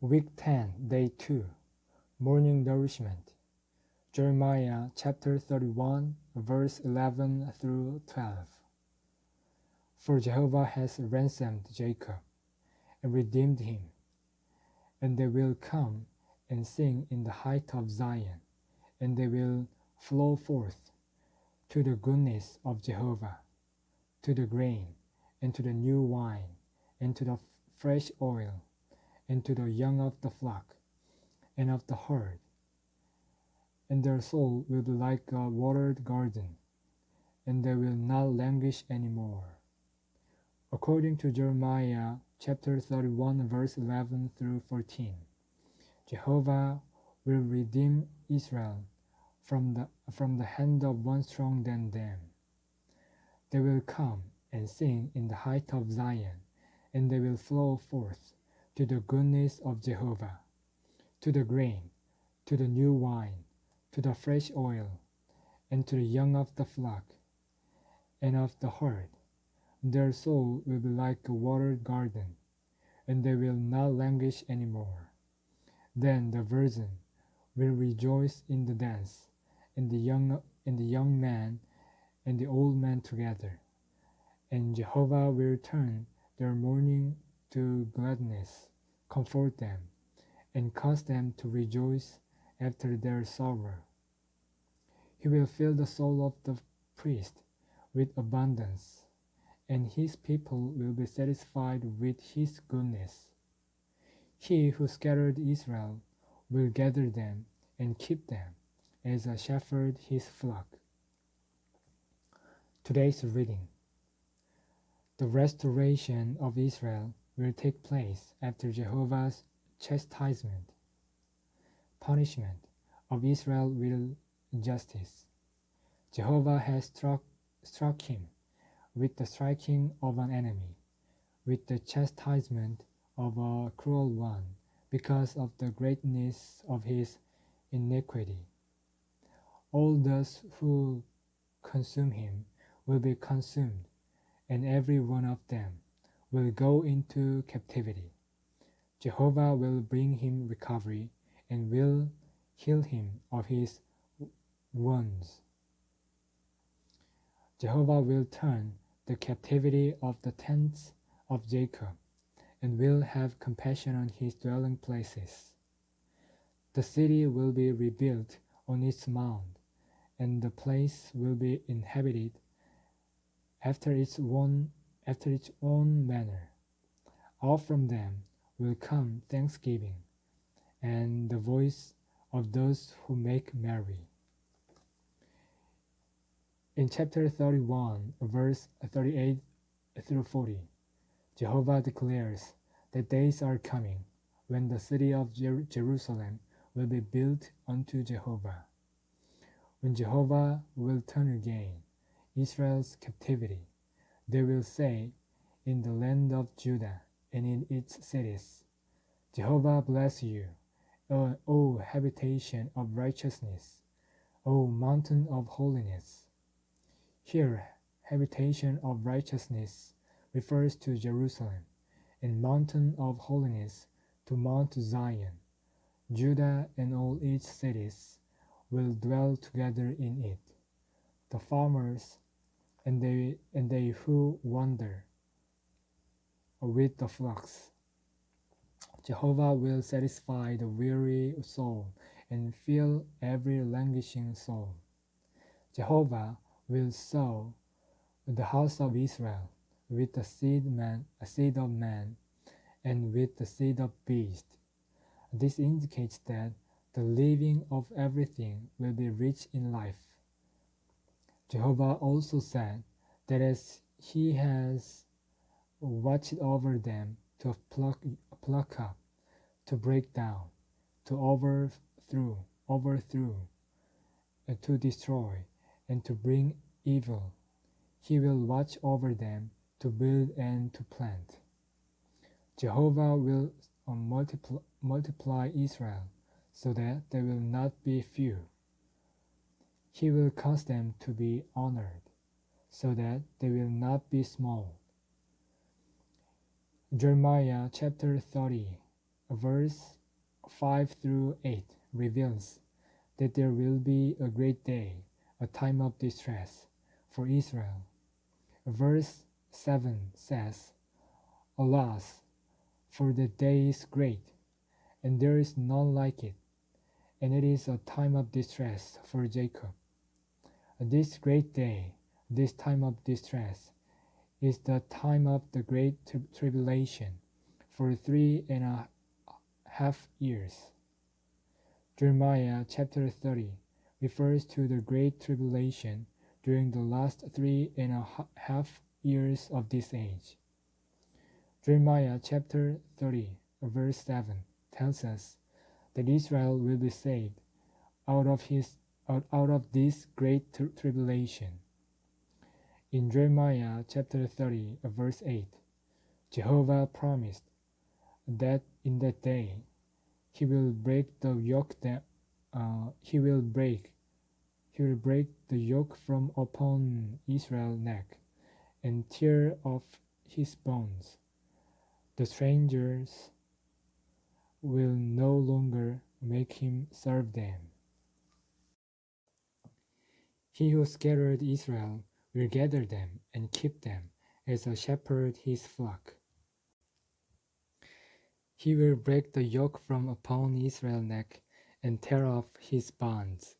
Week 10, Day 2, Morning Nourishment. Jeremiah chapter 31, verse 11 through 12. For Jehovah has ransomed Jacob and redeemed him, and they will come and sing in the height of Zion, and they will flow forth to the goodness of Jehovah, to the grain, and to the new wine, and to the fresh oil, and to the young of the flock, and of the herd. And their soul will be like a watered garden, and they will not languish any more. According to Jeremiah chapter 31, verse 11 through 14, Jehovah will redeem Israel from the hand of one stronger than them. They will come and sing in the height of Zion, and they will flow forth to the goodness of Jehovah, to the grain, to the new wine, to the fresh oil, and to the young of the flock, and of the herd. Their soul will be like a watered garden, and they will not languish any more. Then the virgin will rejoice in the dance, and the young man and the old man together. And Jehovah will turn their mourning to gladness, comfort them, and cause them to rejoice after their sorrow. He will fill the soul of the priest with abundance, and his people will be satisfied with his goodness. He who scattered Israel will gather them and keep them, as a shepherd his flock. Today's reading. The restoration of Israel will take place after Jehovah's chastisement. Punishment of Israel will justice. Jehovah has struck him with the striking of an enemy, with the chastisement of a cruel one, because of the greatness of his iniquity. All those who consume him will be consumed, and every one of them will go into captivity. Jehovah will bring him recovery and will heal him of his wounds. Jehovah will turn the captivity of the tents of Jacob, and will have compassion on his dwelling places. The city will be rebuilt on its mound, and the place will be inhabited after its own manner. Out from them will come thanksgiving, and the voice of those who make merry. In chapter 31, verse 38 through 40, Jehovah declares that days are coming when the city of Jerusalem will be built unto Jehovah, when Jehovah will turn again Israel's captivity. They will say in the land of Judah and in its cities, Jehovah bless you, O habitation of righteousness, O mountain of holiness. Here, habitation of righteousness refers to Jerusalem, and mountain of holiness to Mount Zion. Judah and all its cities will dwell together in it. The farmers and they who wander with the flocks. Jehovah will satisfy the weary soul and fill every languishing soul. Jehovah will sow the house of Israel with the seed of man, and with the seed of beast. This indicates that the living of everything will be rich in life. Jehovah also said that as he has watched over them to pluck up, to break down, to overthrow, to destroy, and to bring evil, he will watch over them to build and to plant. Jehovah will multiply Israel so that they will not be few. He will cause them to be honored so that they will not be small. Jeremiah chapter 30, verse 5 through 8 reveals that there will be a great day, a time of distress for Israel. Verse 7 says, Alas, for the day is great, and there is none like it, and it is a time of distress for Jacob. This great day, this time of distress, is the time of the great tribulation for 3.5 years. Jeremiah chapter 30 refers to the great tribulation during the last 3.5 years of this age. Jeremiah chapter 30 verse 7 tells us that Israel will be saved out of this great tribulation. In Jeremiah chapter 30 verse 8, Jehovah promised that in that day he will break the yoke he will break the yoke from upon Israel's neck and tear off his bones. The strangers will no longer make him serve them. He who scattered Israel will gather them and keep them as a shepherd his flock. He will break the yoke from upon Israel's neck and tear off his bonds.